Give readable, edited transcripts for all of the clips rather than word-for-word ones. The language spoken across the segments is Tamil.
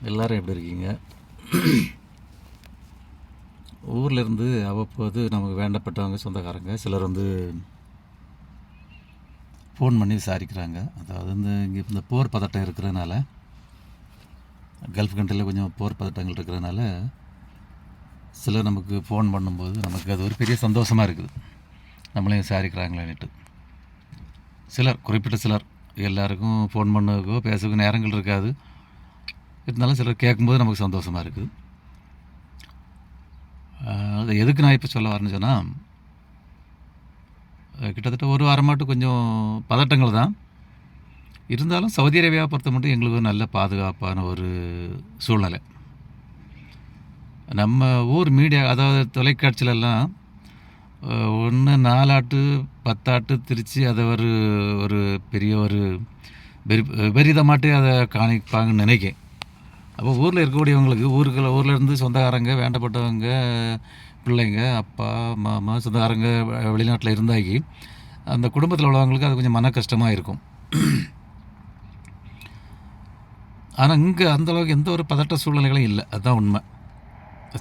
எல்லோரும் எப்படி இருக்கீங்க? ஊர்லேருந்து அவ்வப்போது நமக்கு வேண்டப்பட்டவங்க சொந்தக்காரங்க சிலர் ஃபோன் பண்ணி விசாரிக்கிறாங்க. அதாவது இங்கே இந்த போர் பதட்டம் இருக்கிறதுனால, கல்ஃப் கண்ட்ரியில் கொஞ்சம் போர் பதட்டங்கள் இருக்கிறதுனால சிலர் நமக்கு ஃபோன் பண்ணும்போது நமக்கு அது ஒரு பெரிய சந்தோஷமாக இருக்குது. நம்மளையும் விசாரிக்கிறாங்களேன்னுட்டு. சிலர், குறிப்பிட்ட சிலர், எல்லாருக்கும் ஃபோன் பண்ணதுக்கோ பேசுறதுக்கோ நேரங்கள் இருக்காது. இருந்தாலும் சிலர் கேட்கும்போது நமக்கு சந்தோஷமாக இருக்குது. அது எதுக்கு நான் இப்போ சொல்ல வரேன்னு சொன்னால், கிட்டத்தட்ட ஒரு வாரமாட்டு கொஞ்சம் பதட்டங்கள் தான். இருந்தாலும் சவுதி அரேபியாவை பொறுத்த மட்டும் எங்களுக்கு ஒரு நல்ல பாதுகாப்பான ஒரு சூழ்நிலை. நம்ம ஊர் மீடியா, அதாவது தொலைக்காட்சியிலெல்லாம் ஒன்று 4 ஆட்டு 10 ஆட்டு திரித்து அதை ஒரு பெரிய ஒரு விபரீதமாட்டு அதை காணிப்பாங்கன்னு நினைக்கிறேன். அப்போ ஊரில் இருக்கக்கூடியவங்களுக்கு, ஊர்லேருந்து சொந்தக்காரங்க, வேண்டப்பட்டவங்க, பிள்ளைங்க, அப்பா, மாமா, சொந்தக்காரங்க வெளிநாட்டில் இருந்தாக்கி அந்த குடும்பத்தில் உள்ளவங்களுக்கு அது கொஞ்சம் மன கஷ்டமாக இருக்கும். ஆனால் இங்கே அந்தளவுக்கு எந்த ஒரு பதட்ட சூழ்நிலைகளும் இல்லை. அதுதான் உண்மை.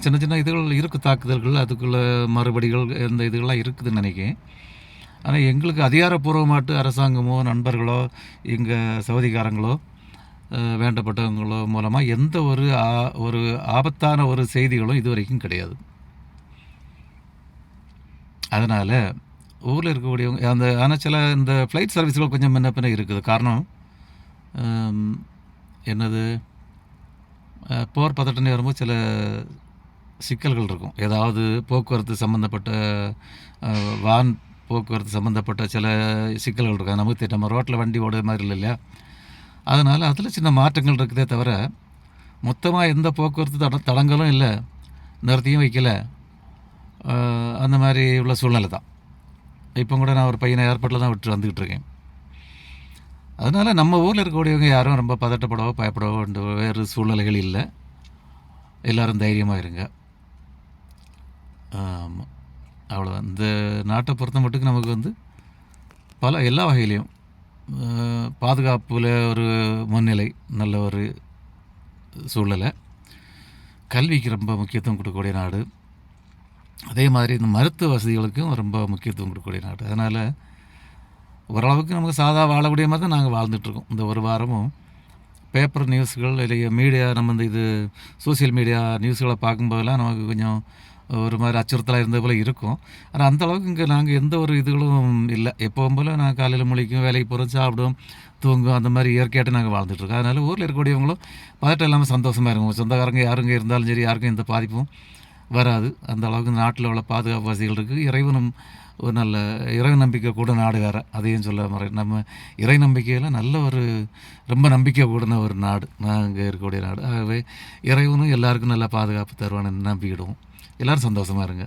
சின்ன சின்ன இதுகள் இருக்குது, தாக்குதல்கள், அதுக்குள்ளே மறுபடிகள், இந்த இதுகள்லாம் இருக்குதுன்னு நினைக்கிறேன். ஆனால் எங்களுக்கு அதிகாரப்பூர்வமாட்டு அரசாங்கமோ நண்பர்களோ எங்கள் சவுதிக்காரங்களோ வேண்டப்பட்டவங்களோ மூலமாக எந்த ஒரு ஆபத்தான ஒரு செய்திகளும் இது வரைக்கும் கிடையாது. அதனால் ஊரில் இருக்கக்கூடியவங்க ஆனால் சில இந்த ஃப்ளைட் சர்வீஸ்கள் கொஞ்சம் முன்ன பின்ன இருக்குது. காரணம் என்னது, போர் பதட்டம்னு வரும்போது சில சிக்கல்கள் இருக்கும். ஏதாவது போக்குவரத்து சம்மந்தப்பட்ட வான் போக்குவரத்து சம்மந்தப்பட்ட சில சிக்கல்கள் இருக்கும். நமக்கு நம்ம ரோட்டில் வண்டி ஓடுற மாதிரி இல்லை இல்லையா? அதனால் அதில் சின்ன மாற்றங்கள் இருக்குதே தவிர மொத்தமாக எந்த போக்குவரத்து தடங்களும் இல்லை, நிறுத்தியும் வைக்கலை. அந்த மாதிரி உள்ள சூழ்நிலை தான். இப்போ கூட நான் ஒரு பையனை ஏர்போர்ட்டில் தான் விட்டு வந்துக்கிட்டு இருக்கேன். அதனால் நம்ம ஊரில் இருக்கக்கூடியவங்க யாரும் ரொம்ப பதட்டப்படவோ பயப்படவோ வேறு சூழ்நிலைகள் இல்லை. எல்லோரும் தைரியமாக இருங்க. ஆமாம், அவ்வளோதான். இந்த நாட்டை பொறுத்த மட்டுக்கு நமக்கு எல்லா வகையிலையும் பாதுகாப்பில் ஒரு முன்னிலை, நல்ல ஒரு சூழ்நிலை. கல்விக்கு ரொம்ப முக்கியத்துவம் கொடுக்கக்கூடிய நாடு. அதே மாதிரி இந்த மருத்துவ வசதிகளுக்கும் ரொம்ப முக்கியத்துவம் கொடுக்கக்கூடிய நாடு. அதனால் ஓரளவுக்கு நமக்கு சாதா வாழக்கூடிய மாதிரி தான் நாங்கள் வாழ்ந்துட்டுருக்கோம். இந்த ஒரு வாரமும் பேப்பர் நியூஸ்கள், இல்லை மீடியா, நம்ம இது சோசியல் மீடியா நியூஸ்களை பார்க்கும்போதெல்லாம் நமக்கு கொஞ்சம் ஒரு மாதிரி அச்சுறுத்தலாக இருந்தது போல் இருக்கும். ஆனால் அந்தளவுக்கு இங்கே நாங்கள் எந்த ஒரு இதுகளும் இல்லை. எப்போவும் போல் நான் காலையில் முழிக்கும், வேலைக்கு போகிறோம், சாப்பிடுவோம், தூங்கும், அந்த மாதிரி இயற்கையாட்டு நாங்கள் வாழ்ந்துட்டுருக்கோம். அதனால் ஊரில் இருக்கக்கூடியவங்களும் பதட்டம் இல்லாமல் சந்தோஷமாக இருக்கும். சொந்தக்காரங்க யாருங்க இருந்தாலும் சரி, யாருக்கும் எந்த பாதிப்பும் வராது. அந்த அளவுக்கு நாட்டில் உள்ள பாதுகாப்பு வசதிகள் இருக்குது. இறைவனும் ஒரு நல்ல இறை நம்பிக்கை கூட நாடு வேறு, அதையும் சொல்ல முறை. நம்ம இறை நம்பிக்கையில் நல்ல ரொம்ப நம்பிக்கை கூடின ஒரு நாடு நாங்கள் இருக்கக்கூடிய நாடு. ஆகவே இறைவனும் எல்லாருக்கும் நல்ல பாதுகாப்பு தருவான்னு நம்பிக்கிடுவோம். எல்லோரும் சந்தோஷமாக இருங்க.